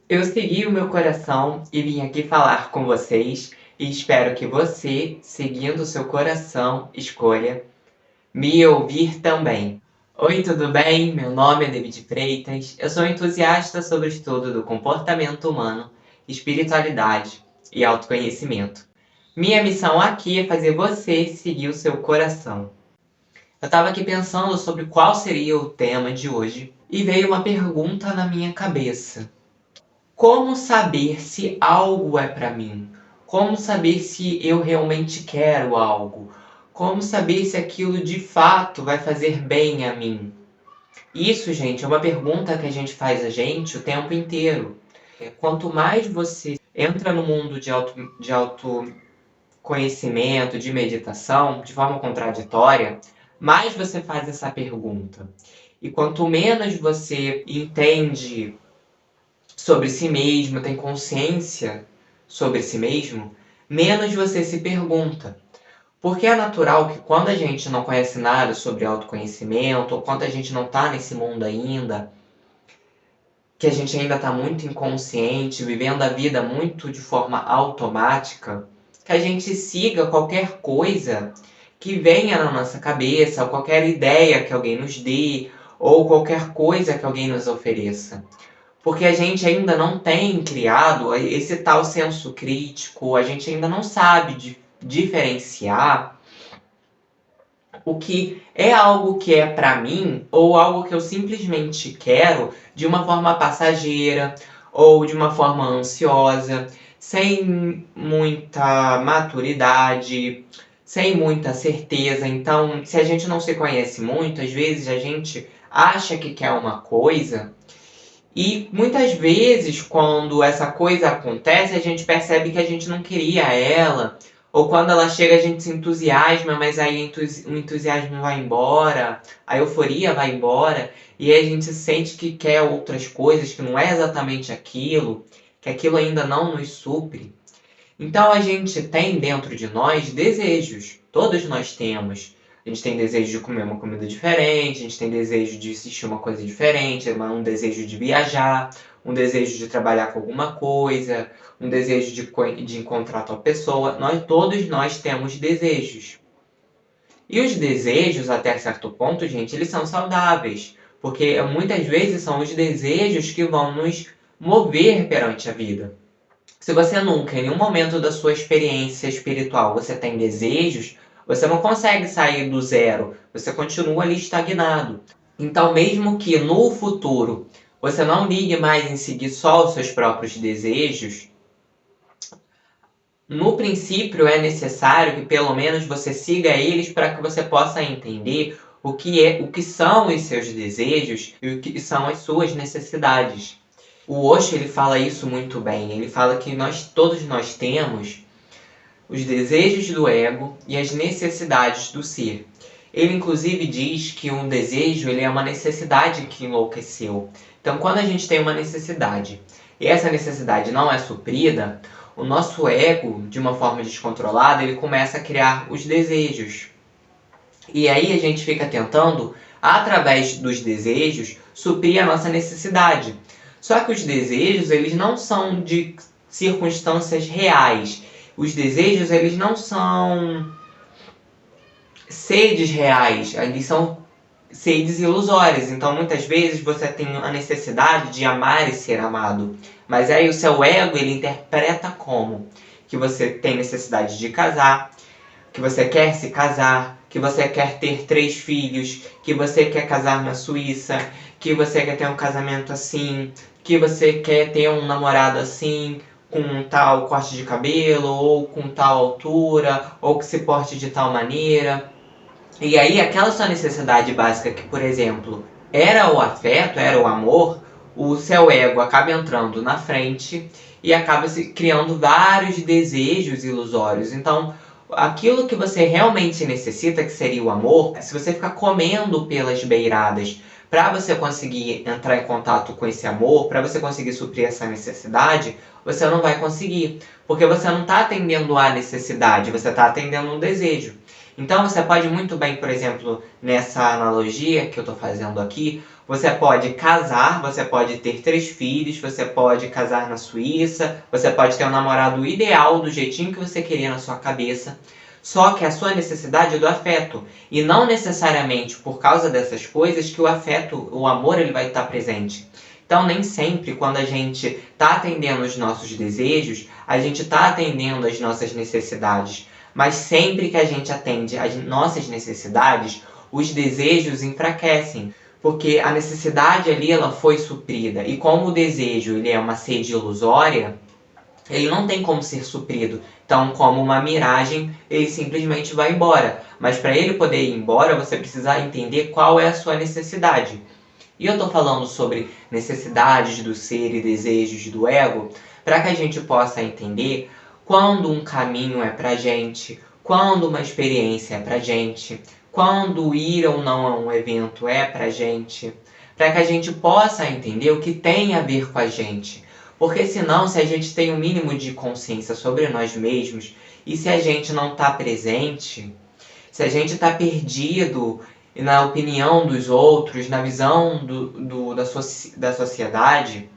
Eu segui o meu coração e vim aqui falar com vocês e espero que você, seguindo o seu coração, escolha me ouvir também. Oi, tudo bem? Meu nome é David Freitas. Eu sou entusiasta sobre o estudo do comportamento humano, espiritualidade e autoconhecimento. Minha missão aqui é fazer você seguir o seu coração. Eu estava aqui pensando sobre qual seria o tema de hoje e veio uma pergunta na minha cabeça. Como saber se algo é para mim? Como saber se eu realmente quero algo? Como saber se aquilo de fato vai fazer bem a mim? Isso, gente, é uma pergunta que a gente faz a gente o tempo inteiro. Quanto mais você entra no mundo de autoconhecimento, de meditação, de forma contraditória, mais você faz essa pergunta. E quanto menos você entende sobre si mesmo, tem consciência sobre si mesmo, menos você se pergunta. Porque é natural que quando a gente não conhece nada sobre autoconhecimento, ou quando a gente não está nesse mundo ainda, que a gente ainda está muito inconsciente, vivendo a vida muito de forma automática, que a gente siga qualquer coisa que venha na nossa cabeça, ou qualquer ideia que alguém nos dê, ou qualquer coisa que alguém nos ofereça. Porque a gente ainda não tem criado esse tal senso crítico, a gente ainda não sabe diferenciar o que é algo que é para mim ou algo que eu simplesmente quero de uma forma passageira ou de uma forma ansiosa, sem muita maturidade, sem muita certeza. Então, se a gente não se conhece muito, às vezes a gente acha que quer uma coisa e muitas vezes, quando essa coisa acontece, a gente percebe que a gente não queria ela, ou quando ela chega, a gente se entusiasma, mas aí o entusiasmo vai embora, a euforia vai embora, e aí a gente sente que quer outras coisas, que não é exatamente aquilo, que aquilo ainda não nos supre. Então a gente tem dentro de nós desejos, todos nós temos. A gente tem desejo de comer uma comida diferente, a gente tem desejo de assistir uma coisa diferente, um desejo de viajar, um desejo de trabalhar com alguma coisa, um desejo de encontrar tal pessoa. Todos nós temos desejos. E os desejos, até certo ponto, gente, eles são saudáveis, porque muitas vezes são os desejos que vão nos mover perante a vida. Se você nunca, em nenhum momento da sua experiência espiritual, você tem desejos, você não consegue sair do zero, você continua ali estagnado. Então, mesmo que no futuro você não ligue mais em seguir só os seus próprios desejos, no princípio é necessário que pelo menos você siga eles para que você possa entender o que são os seus desejos e o que são as suas necessidades. O Osho ele fala isso muito bem. Ele fala que todos nós temos os desejos do ego e as necessidades do ser. Ele inclusive diz que um desejo ele é uma necessidade que enlouqueceu. Então, quando a gente tem uma necessidade e essa necessidade não é suprida, o nosso ego, de uma forma descontrolada, ele começa a criar os desejos. E aí a gente fica tentando, através dos desejos, suprir a nossa necessidade. Só que os desejos, eles não são de circunstâncias reais. Os desejos, eles não são sedes reais, eles são sedes ilusórias. Então, muitas vezes, você tem a necessidade de amar e ser amado. Mas aí o seu ego, ele interpreta como? Que você tem necessidade de casar, que você quer se casar, que você quer ter 3 filhos, que você quer casar na Suíça, que você quer ter um casamento assim, que você quer ter um namorado assim, com um tal corte de cabelo, ou com tal altura, ou que se porte de tal maneira. E aí aquela sua necessidade básica que, por exemplo, era o afeto, era o amor, o seu ego acaba entrando na frente e acaba se criando vários desejos ilusórios. Então, aquilo que você realmente necessita, que seria o amor, se você ficar comendo pelas beiradas para você conseguir entrar em contato com esse amor, para você conseguir suprir essa necessidade, você não vai conseguir. Porque você não está atendendo à necessidade, você está atendendo um desejo. Então você pode muito bem, por exemplo, nessa analogia que eu estou fazendo aqui, você pode casar, você pode ter 3 filhos, você pode casar na Suíça, você pode ter um namorado ideal do jeitinho que você queria na sua cabeça. Só que a sua necessidade é do afeto. E não necessariamente por causa dessas coisas que o afeto, o amor, ele vai estar presente. Então, nem sempre, quando a gente está atendendo os nossos desejos, a gente está atendendo as nossas necessidades. Mas sempre que a gente atende as nossas necessidades, os desejos enfraquecem. Porque a necessidade ali ela foi suprida. E como o desejo ele é uma sede ilusória, ele não tem como ser suprido. Então, como uma miragem, ele simplesmente vai embora. Mas para ele poder ir embora, você precisa entender qual é a sua necessidade. E eu estou falando sobre necessidades do ser e desejos do ego, para que a gente possa entender quando um caminho é pra gente, quando uma experiência é pra gente, quando ir ou não a um evento é pra gente, para que a gente possa entender o que tem a ver com a gente. Porque senão, se a gente tem um mínimo de consciência sobre nós mesmos, e se a gente não está presente, se a gente está perdido na opinião dos outros, na visão da sociedade,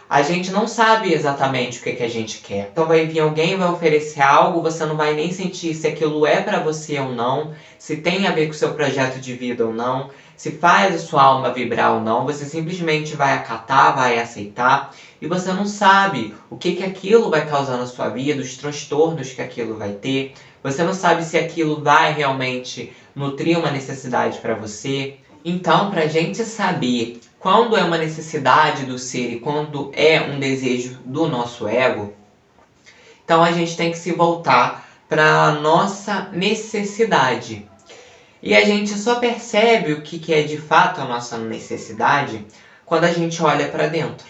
a gente não sabe exatamente o que a gente quer. Então vai vir alguém, vai oferecer algo, você não vai nem sentir se aquilo é para você ou não, se tem a ver com o seu projeto de vida ou não, se faz a sua alma vibrar ou não, você simplesmente vai acatar, vai aceitar, e você não sabe o que aquilo vai causar na sua vida, os transtornos que aquilo vai ter, você não sabe se aquilo vai realmente nutrir uma necessidade para você. Então, para a gente saber quando é uma necessidade do ser e quando é um desejo do nosso ego, então a gente tem que se voltar para a nossa necessidade. E a gente só percebe o que é de fato a nossa necessidade quando a gente olha para dentro.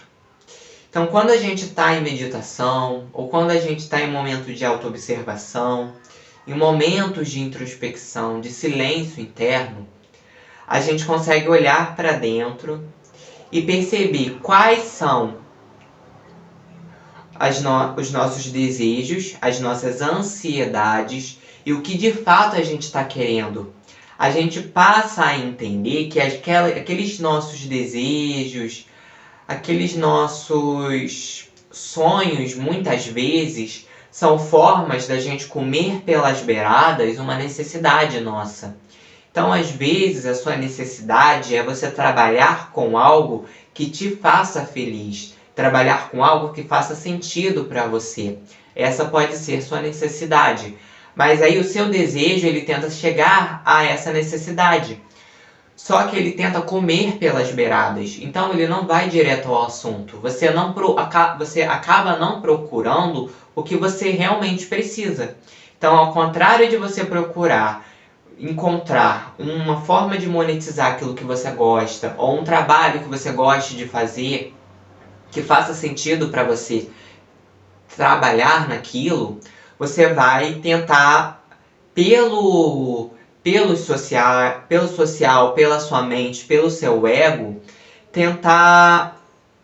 Então, quando a gente está em meditação, ou quando a gente está em momento de autoobservação, em momentos de introspecção, de silêncio interno, a gente consegue olhar para dentro e perceber quais são os nossos desejos, as nossas ansiedades e o que de fato a gente está querendo. A gente passa a entender que aqueles nossos desejos, aqueles nossos sonhos, muitas vezes, são formas da gente comer pelas beiradas uma necessidade nossa. Então, às vezes, a sua necessidade é você trabalhar com algo que te faça feliz, trabalhar com algo que faça sentido para você. Essa pode ser sua necessidade. Mas aí o seu desejo, ele tenta chegar a essa necessidade. Só que ele tenta comer pelas beiradas. Então, ele não vai direto ao assunto. Você acaba não procurando o que você realmente precisa. Então, ao contrário de você encontrar uma forma de monetizar aquilo que você gosta, ou um trabalho que você goste de fazer, que faça sentido para você trabalhar naquilo, você vai tentar pelo social, pela sua mente, pelo seu ego, tentar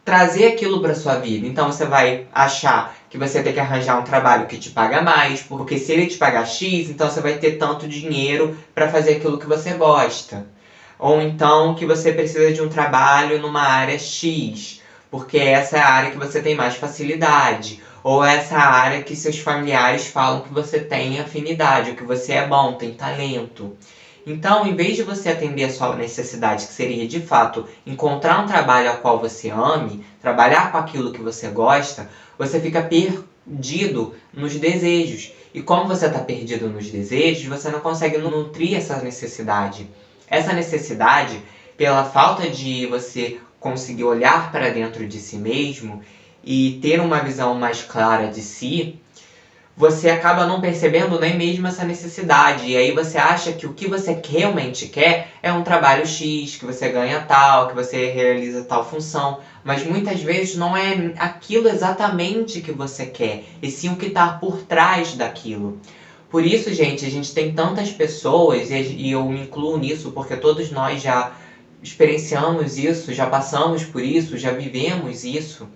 trazer aquilo para sua vida. Então você vai achar que você tem que arranjar um trabalho que te paga mais, porque se ele te pagar X, então você vai ter tanto dinheiro para fazer aquilo que você gosta. Ou então que você precisa de um trabalho numa área X, porque essa é a área que você tem mais facilidade. Ou essa área que seus familiares falam que você tem afinidade, ou que você é bom, tem talento. Então, em vez de você atender a sua necessidade, que seria, de fato, encontrar um trabalho ao qual você ame, trabalhar com aquilo que você gosta, você fica perdido nos desejos. E como você está perdido nos desejos, você não consegue nutrir essa necessidade. Essa necessidade, pela falta de você conseguir olhar para dentro de si mesmo e ter uma visão mais clara de si, você acaba não percebendo nem mesmo essa necessidade. E aí você acha que o que você realmente quer é um trabalho X, que você ganha tal, que você realiza tal função. Mas muitas vezes não é aquilo exatamente que você quer, e sim o que está por trás daquilo. Por isso, gente, a gente tem tantas pessoas, e eu me incluo nisso, porque todos nós já experienciamos isso, já passamos por isso, já vivemos isso,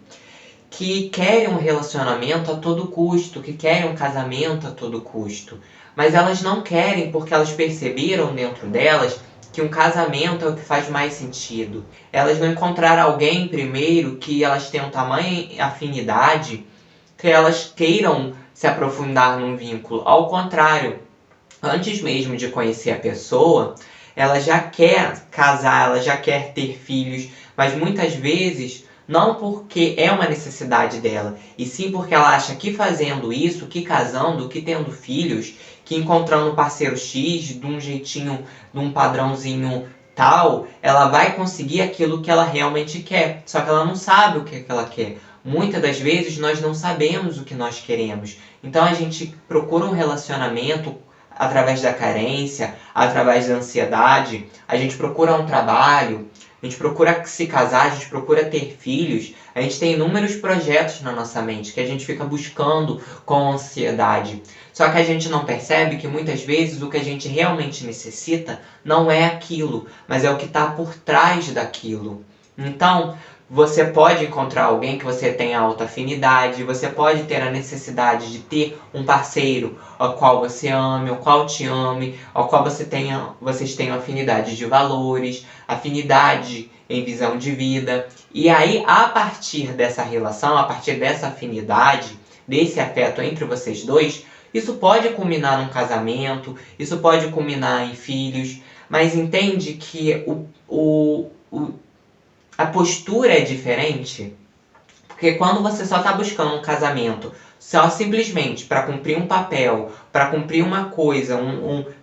que querem um relacionamento a todo custo, que querem um casamento a todo custo. Mas elas não querem porque elas perceberam dentro delas que um casamento é o que faz mais sentido. Elas não encontraram alguém primeiro que elas tenham tamanha afinidade que elas queiram se aprofundar num vínculo. Ao contrário, antes mesmo de conhecer a pessoa, ela já quer casar, ela já quer ter filhos, mas muitas vezes não porque é uma necessidade dela, e sim porque ela acha que fazendo isso, que casando, que tendo filhos, que encontrando um parceiro X de um jeitinho, de um padrãozinho tal, ela vai conseguir aquilo que ela realmente quer. Só que ela não sabe o que ela quer. Muitas das vezes nós não sabemos o que nós queremos. Então a gente procura um relacionamento através da carência, através da ansiedade, a gente procura um trabalho, a gente procura se casar, a gente procura ter filhos, a gente tem inúmeros projetos na nossa mente que a gente fica buscando com ansiedade. Só que a gente não percebe que muitas vezes o que a gente realmente necessita não é aquilo, mas é o que está por trás daquilo. Então, você pode encontrar alguém que você tenha alta afinidade, você pode ter a necessidade de ter um parceiro ao qual você ame, ao qual te ame, ao qual vocês tenham afinidade de valores, afinidade em visão de vida. E aí, a partir dessa relação, a partir dessa afinidade, desse afeto entre vocês dois, isso pode culminar num casamento, isso pode culminar em filhos, mas entende que a postura é diferente, porque quando você só está buscando um casamento só simplesmente para cumprir um papel, para cumprir uma coisa,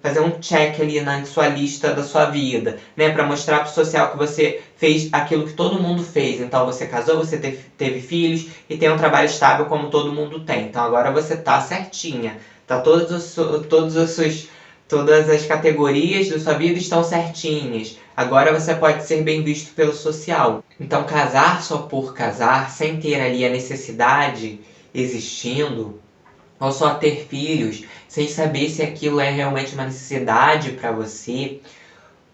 fazer um check ali na sua lista da sua vida, né, para mostrar para o social que você fez aquilo que todo mundo fez. Então você casou, você teve filhos e tem um trabalho estável como todo mundo tem. Então agora você tá certinha, tá todas as categorias da sua vida estão certinhas. Agora você pode ser bem visto pelo social. Então, casar só por casar, sem ter ali a necessidade existindo, ou só ter filhos, sem saber se aquilo é realmente uma necessidade para você,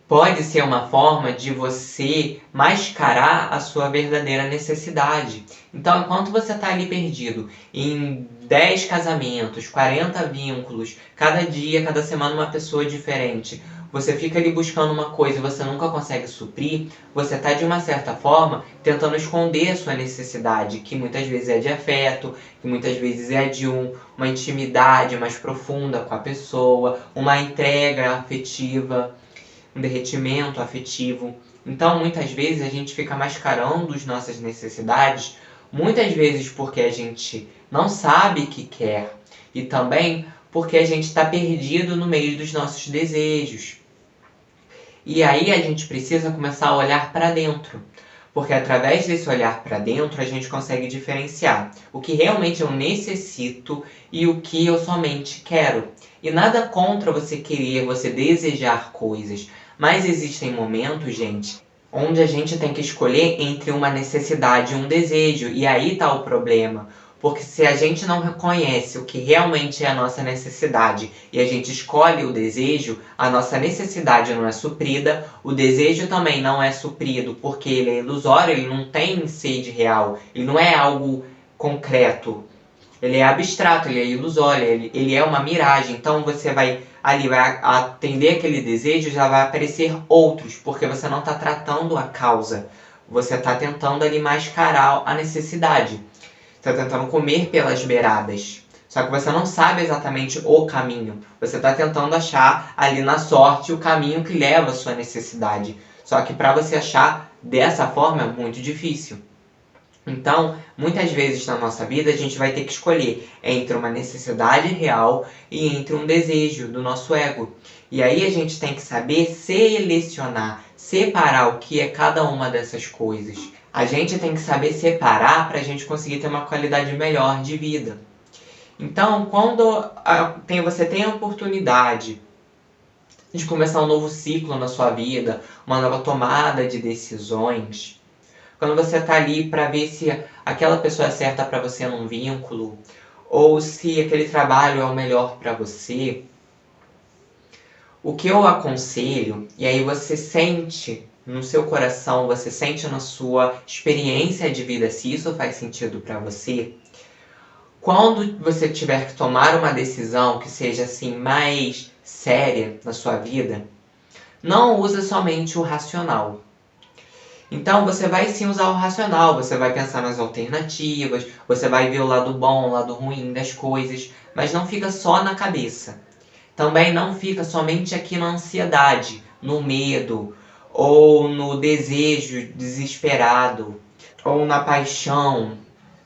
pode ser uma forma de você mascarar a sua verdadeira necessidade. Então, enquanto você está ali perdido em 10 casamentos, 40 vínculos, cada dia, cada semana uma pessoa diferente, você fica ali buscando uma coisa e você nunca consegue suprir, você está de uma certa forma tentando esconder a sua necessidade, que muitas vezes é de afeto, que muitas vezes é de uma intimidade mais profunda com a pessoa, uma entrega afetiva, um derretimento afetivo. Então, muitas vezes a gente fica mascarando as nossas necessidades, muitas vezes porque a gente não sabe o que quer e também porque a gente está perdido no meio dos nossos desejos. E aí a gente precisa começar a olhar para dentro, porque através desse olhar para dentro a gente consegue diferenciar o que realmente eu necessito e o que eu somente quero. E nada contra você querer, você desejar coisas, mas existem momentos, gente, onde a gente tem que escolher entre uma necessidade e um desejo, e aí está o problema. Porque se a gente não reconhece o que realmente é a nossa necessidade e a gente escolhe o desejo, a nossa necessidade não é suprida, o desejo também não é suprido porque ele é ilusório, ele não tem sede real, ele não é algo concreto, ele é abstrato, ele é ilusório, ele é uma miragem. Então você vai atender aquele desejo, já vai aparecer outros, porque você não está tratando a causa, você está tentando ali mascarar a necessidade. Você está tentando comer pelas beiradas. Só que você não sabe exatamente o caminho. Você está tentando achar ali na sorte o caminho que leva à sua necessidade. Só que para você achar dessa forma é muito difícil. Então, muitas vezes na nossa vida a gente vai ter que escolher entre uma necessidade real e entre um desejo do nosso ego. E aí a gente tem que saber selecionar, separar o que é cada uma dessas coisas. A gente tem que saber separar para a gente conseguir ter uma qualidade melhor de vida. Então, quando você tem a oportunidade de começar um novo ciclo na sua vida, uma nova tomada de decisões, quando você está ali para ver se aquela pessoa é certa para você num vínculo, ou se aquele trabalho é o melhor para você, o que eu aconselho, e aí você sente no seu coração, você sente na sua experiência de vida, se isso faz sentido para você, quando você tiver que tomar uma decisão que seja assim mais séria na sua vida, não usa somente o racional. Então você vai sim usar o racional, você vai pensar nas alternativas, você vai ver o lado bom, o lado ruim das coisas, mas não fica só na cabeça. Também não fica somente aqui na ansiedade, no medo, ou no desejo desesperado, ou na paixão,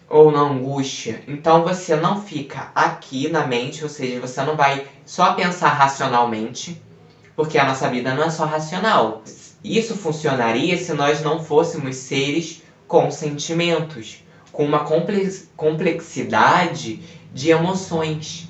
ou na angústia. Então você não fica aqui na mente, ou seja, você não vai só pensar racionalmente, porque a nossa vida não é só racional. Isso funcionaria se nós não fôssemos seres com sentimentos, com uma complexidade de emoções.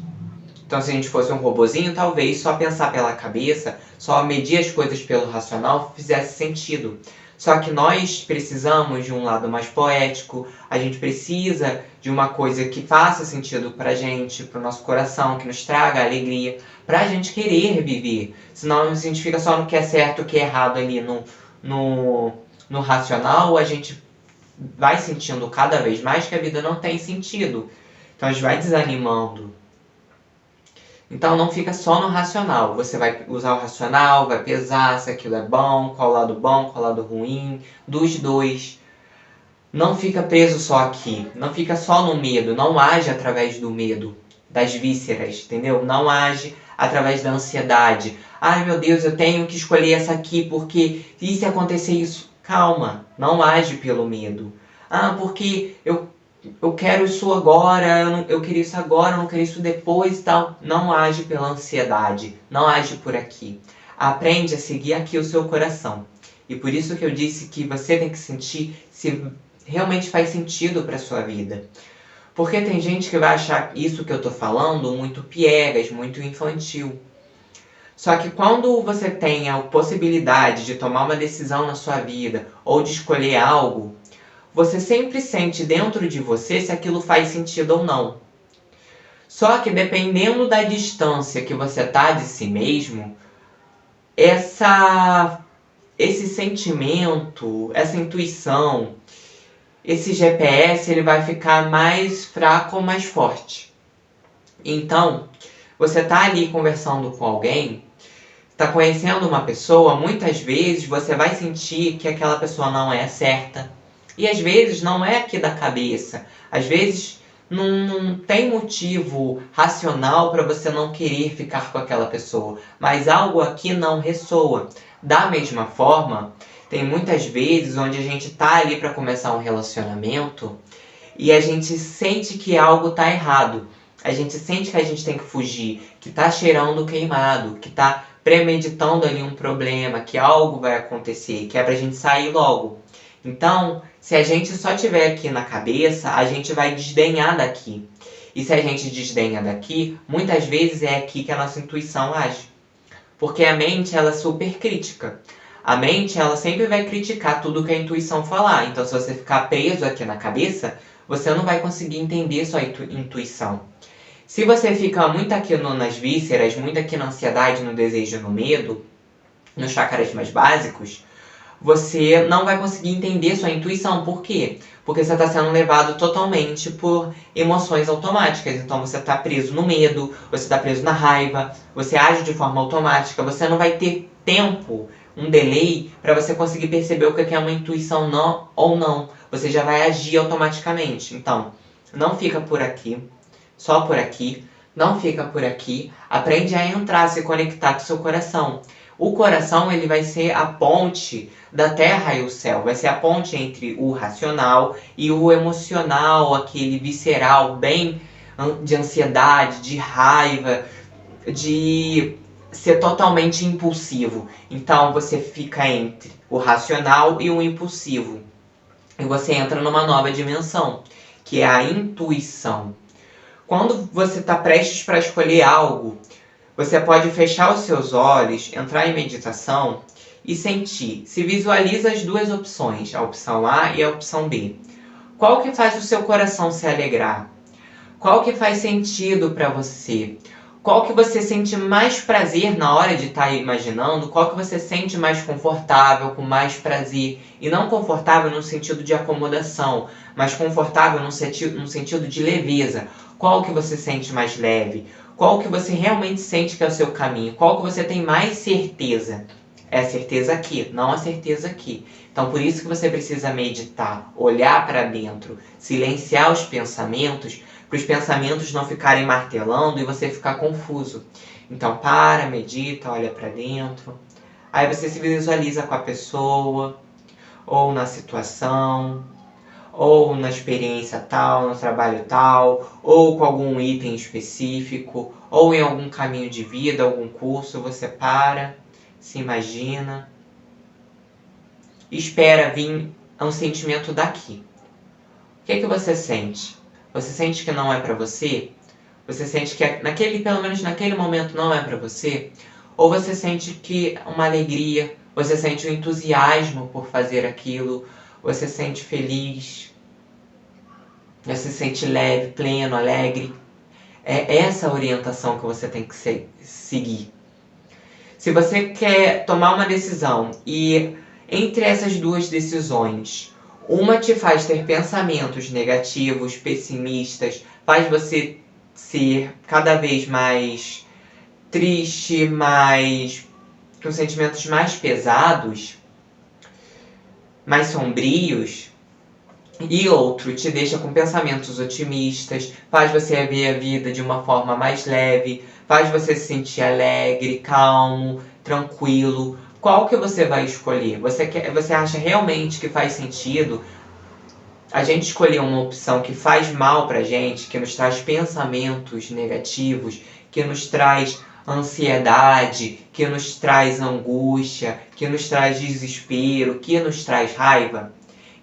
Então, se a gente fosse um robozinho, talvez só pensar pela cabeça, só medir as coisas pelo racional fizesse sentido. Só que nós precisamos de um lado mais poético, a gente precisa de uma coisa que faça sentido pra gente, pro nosso coração, que nos traga alegria, pra gente querer viver. Senão a gente fica só no que é certo, o que é errado ali no racional, a gente vai sentindo cada vez mais que a vida não tem sentido. Então a gente vai desanimando. Então não fica só no racional, você vai usar o racional, vai pesar se aquilo é bom, qual o lado bom, qual o lado ruim, dos dois. Não fica preso só aqui, não fica só no medo, não age através do medo, das vísceras, entendeu? Não age através da ansiedade. Ai meu Deus, eu tenho que escolher essa aqui porque e se acontecer isso? Calma, não age pelo medo. Ah, porque eu quero isso agora, eu queria isso agora, eu não queria isso depois e tal. Não age pela ansiedade, não age por aqui. Aprende a seguir aqui o seu coração. E por isso que eu disse que você tem que sentir se realmente faz sentido para sua vida. Porque tem gente que vai achar isso que eu tô falando muito piegas, muito infantil. Só que quando você tem a possibilidade de tomar uma decisão na sua vida ou de escolher algo, você sempre sente dentro de você se aquilo faz sentido ou não. Só que dependendo da distância que você tá de si mesmo, esse sentimento, essa intuição, esse GPS, ele vai ficar mais fraco ou mais forte. Então, você tá ali conversando com alguém, tá conhecendo uma pessoa, muitas vezes você vai sentir que aquela pessoa não é certa. E às vezes não é aqui da cabeça. Às vezes não tem motivo racional para você não querer ficar com aquela pessoa. Mas algo aqui não ressoa. Da mesma forma, tem muitas vezes onde a gente tá ali para começar um relacionamento e a gente sente que algo tá errado. A gente sente que a gente tem que fugir, que tá cheirando queimado, que tá premeditando ali um problema, que algo vai acontecer, que é pra gente sair logo. Então, se a gente só tiver aqui na cabeça, a gente vai desdenhar daqui. E se a gente desdenha daqui, muitas vezes é aqui que a nossa intuição age. Porque a mente, ela é super crítica. A mente, ela sempre vai criticar tudo que a intuição falar. Então, se você ficar preso aqui na cabeça, você não vai conseguir entender sua intuição. Se você fica muito aqui nas vísceras, muito aqui na ansiedade, no desejo, no medo, nos chakras mais básicos, você não vai conseguir entender sua intuição. Por quê? Porque você está sendo levado totalmente por emoções automáticas. Então você está preso no medo, você está preso na raiva, você age de forma automática, você não vai ter tempo, um delay, para você conseguir perceber o que é uma intuição não ou não. Você já vai agir automaticamente. Então, não fica por aqui, só por aqui, não fica por aqui. Aprende a entrar, se conectar com o seu coração. O coração, ele vai ser a ponte da terra e o céu. Vai ser a ponte entre o racional e o emocional, aquele visceral, bem de ansiedade, de raiva, de ser totalmente impulsivo. Então você fica entre o racional e o impulsivo. E você entra numa nova dimensão, que é a intuição. Quando você está prestes para escolher algo, você pode fechar os seus olhos, entrar em meditação e sentir. Se visualiza as duas opções, a opção A e a opção B. Qual que faz o seu coração se alegrar? Qual que faz sentido para você? Qual que você sente mais prazer na hora de estar imaginando? Qual que você sente mais confortável, com mais prazer? E não confortável no sentido de acomodação, mas confortável no sentido de leveza. Qual que você sente mais leve? Qual que você realmente sente que é o seu caminho? Qual que você tem mais certeza? É a certeza aqui, não a certeza aqui. Então, por isso que você precisa meditar, olhar para dentro, silenciar os pensamentos, para os pensamentos não ficarem martelando e você ficar confuso. Então, para, medita, olha para dentro. Aí você se visualiza com a pessoa, ou na situação, ou na experiência tal, no trabalho tal, ou com algum item específico, ou em algum caminho de vida, algum curso. Você para, se imagina, espera vir um sentimento daqui. O que é que você sente? Você sente que não é para você? Você sente que pelo menos naquele momento não é para você? Ou você sente que uma alegria, você sente um entusiasmo por fazer aquilo, você sente feliz, você sente leve, pleno, alegre? É essa a orientação que você tem que seguir. Se você quer tomar uma decisão e entre essas duas decisões, uma te faz ter pensamentos negativos, pessimistas, faz você ser cada vez mais triste, com sentimentos mais pesados, mais sombrios, e outro te deixa com pensamentos otimistas, faz você ver a vida de uma forma mais leve, faz você se sentir alegre, calmo, tranquilo. Qual que você vai escolher? Você acha realmente que faz sentido a gente escolher uma opção que faz mal pra gente, que nos traz pensamentos negativos, que nos traz ansiedade, que nos traz angústia, que nos traz desespero, que nos traz raiva?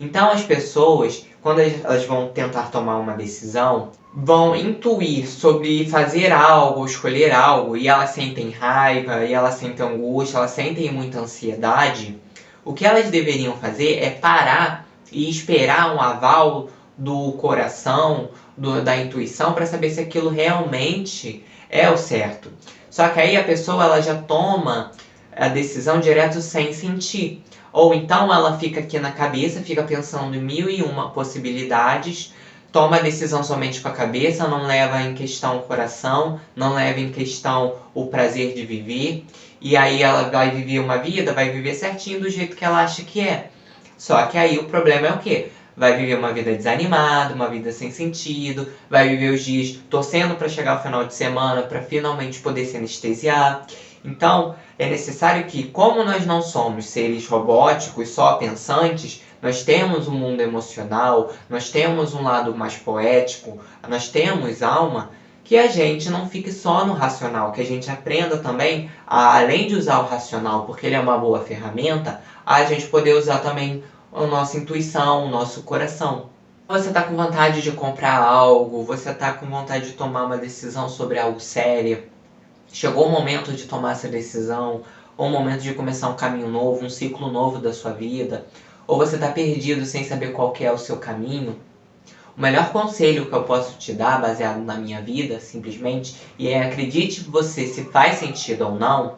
Então as pessoas, quando elas vão tentar tomar uma decisão, vão intuir sobre fazer algo, escolher algo, e elas sentem raiva, e elas sentem angústia, elas sentem muita ansiedade. O que elas deveriam fazer é parar e esperar um aval do coração, da intuição, para saber se aquilo realmente é o certo. Só que aí a pessoa ela já toma a decisão direto sem sentir. Ou então ela fica aqui na cabeça, fica pensando em 1001 possibilidades, toma a decisão somente com a cabeça, não leva em questão o coração, não leva em questão o prazer de viver. E aí ela vai viver uma vida, vai viver certinho do jeito que ela acha que é. Só que aí o problema é o quê? Vai viver uma vida desanimada, uma vida sem sentido, vai viver os dias torcendo para chegar ao final de semana para finalmente poder se anestesiar. Então, é necessário que, como nós não somos seres robóticos, só pensantes, nós temos um mundo emocional, nós temos um lado mais poético, nós temos alma, que a gente não fique só no racional, que a gente aprenda também, além de usar o racional, porque ele é uma boa ferramenta, a gente poder usar também a nossa intuição, o nosso coração. Você está com vontade de comprar algo, você está com vontade de tomar uma decisão sobre algo sério, chegou o momento de tomar essa decisão, ou o momento de começar um caminho novo, um ciclo novo da sua vida, ou você está perdido sem saber qual que é o seu caminho. O melhor conselho que eu posso te dar, baseado na minha vida, simplesmente, e acredite você se faz sentido ou não,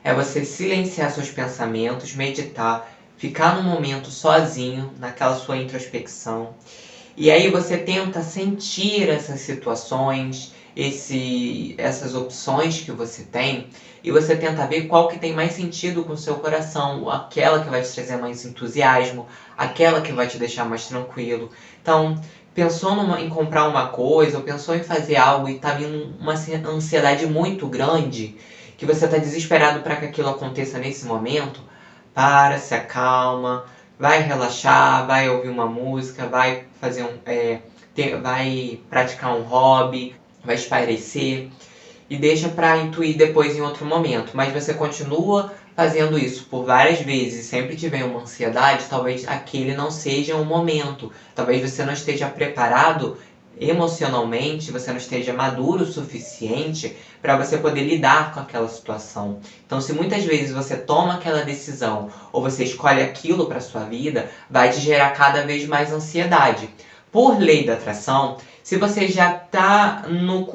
é você silenciar seus pensamentos, meditar, ficar num momento sozinho, naquela sua introspecção, e aí você tenta sentir essas situações, essas opções que você tem, e você tenta ver qual que tem mais sentido com o seu coração, aquela que vai te trazer mais entusiasmo, aquela que vai te deixar mais tranquilo. Então, pensou em comprar uma coisa, ou pensou em fazer algo e está vindo uma ansiedade muito grande, que você está desesperado para que aquilo aconteça nesse momento, para, se acalma, vai relaxar, vai ouvir uma música, vai fazer vai praticar um hobby, vai espairecer e deixa para intuir depois em outro momento. Mas você continua fazendo isso por várias vezes e sempre tiver uma ansiedade, talvez aquele não seja o momento. Talvez você não esteja preparado emocionalmente, você não esteja maduro o suficiente para você poder lidar com aquela situação. Então, se muitas vezes você toma aquela decisão ou você escolhe aquilo para sua vida, vai te gerar cada vez mais ansiedade. Por lei da atração, se você já está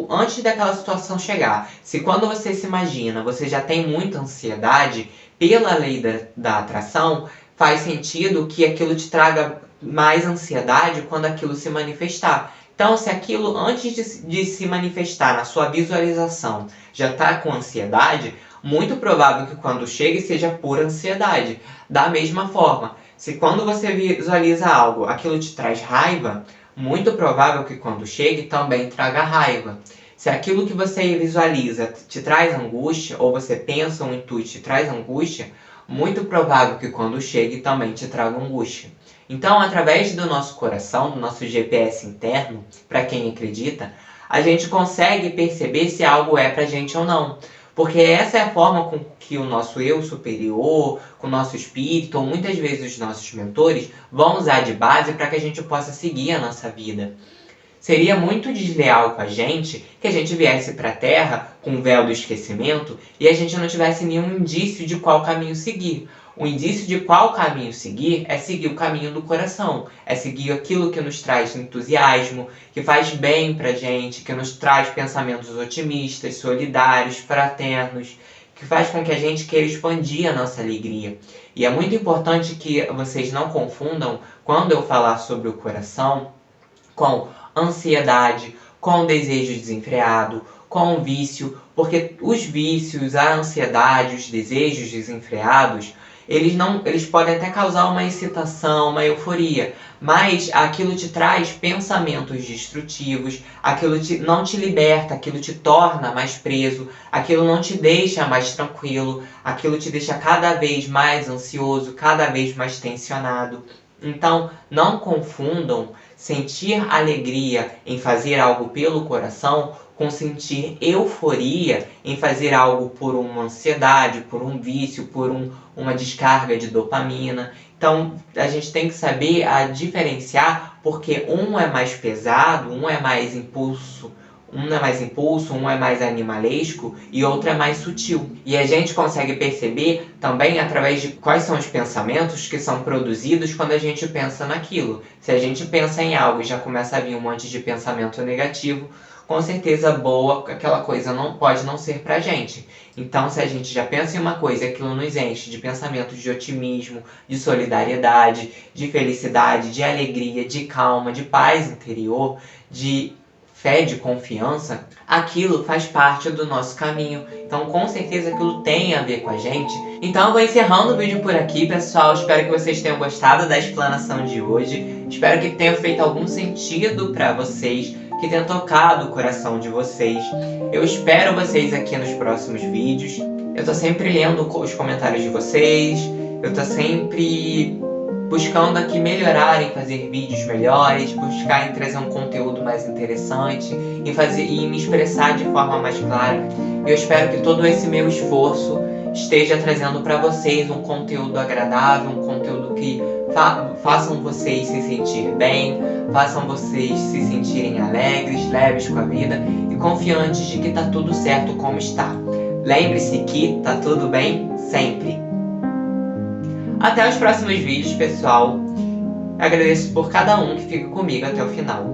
antes daquela situação chegar, se quando você se imagina, você já tem muita ansiedade, pela lei da atração, faz sentido que aquilo te traga mais ansiedade quando aquilo se manifestar. Então, se aquilo, antes de se manifestar na sua visualização, já está com ansiedade, muito provável que quando chegue seja por ansiedade. Da mesma forma, se quando você visualiza algo, aquilo te traz raiva, muito provável que quando chegue também traga raiva. Se aquilo que você visualiza te traz angústia, ou você pensa um intuito te traz angústia, muito provável que quando chegue também te traga angústia. Então, através do nosso coração, do nosso GPS interno, para quem acredita, a gente consegue perceber se algo é pra gente ou não. Porque essa é a forma com que o nosso eu superior, com o nosso espírito, ou muitas vezes os nossos mentores, vão usar de base para que a gente possa seguir a nossa vida. Seria muito desleal com a gente que a gente viesse para a Terra com o véu do esquecimento e a gente não tivesse nenhum indício de qual caminho seguir. O indício de qual caminho seguir é seguir o caminho do coração, é seguir aquilo que nos traz entusiasmo, que faz bem pra gente, que nos traz pensamentos otimistas, solidários, fraternos, que faz com que a gente queira expandir a nossa alegria. E é muito importante que vocês não confundam, quando eu falar sobre o coração, com ansiedade, com desejo desenfreado, com vício, porque os vícios, a ansiedade, os desejos desenfreados, eles podem até causar uma excitação, uma euforia, mas aquilo te traz pensamentos destrutivos, aquilo não te liberta, aquilo te torna mais preso, aquilo não te deixa mais tranquilo, aquilo te deixa cada vez mais ansioso, cada vez mais tensionado. Então, não confundam sentir alegria em fazer algo pelo coração com sentir euforia em fazer algo por uma ansiedade, por um vício, por uma descarga de dopamina. Então, a gente tem que saber diferenciar, porque um é mais pesado, um é mais impulso, um é mais animalesco e outro é mais sutil. E a gente consegue perceber também através de quais são os pensamentos que são produzidos quando a gente pensa naquilo. Se a gente pensa em algo e já começa a vir um monte de pensamento negativo, com certeza boa, aquela coisa não pode não ser pra gente. Então, se a gente já pensa em uma coisa e aquilo nos enche de pensamentos de otimismo, de solidariedade, de felicidade, de alegria, de calma, de paz interior, de fé, de confiança, aquilo faz parte do nosso caminho. Então, com certeza, aquilo tem a ver com a gente. Então, eu vou encerrando o vídeo por aqui, pessoal. Espero que vocês tenham gostado da explanação de hoje. Espero que tenha feito algum sentido para vocês, que tenha tocado o coração de vocês. Eu espero vocês aqui nos próximos vídeos. Eu tô sempre lendo os comentários de vocês. Eu tô sempre buscando aqui melhorar em fazer vídeos melhores, buscar em trazer um conteúdo mais interessante, em me expressar de forma mais clara. Eu espero que todo esse meu esforço esteja trazendo para vocês um conteúdo agradável, um conteúdo que façam vocês se sentir bem, façam vocês se sentirem alegres, leves com a vida e confiantes de que tá tudo certo como está. Lembre-se que tá tudo bem sempre. Até os próximos vídeos, pessoal. Agradeço por cada um que fica comigo até o final.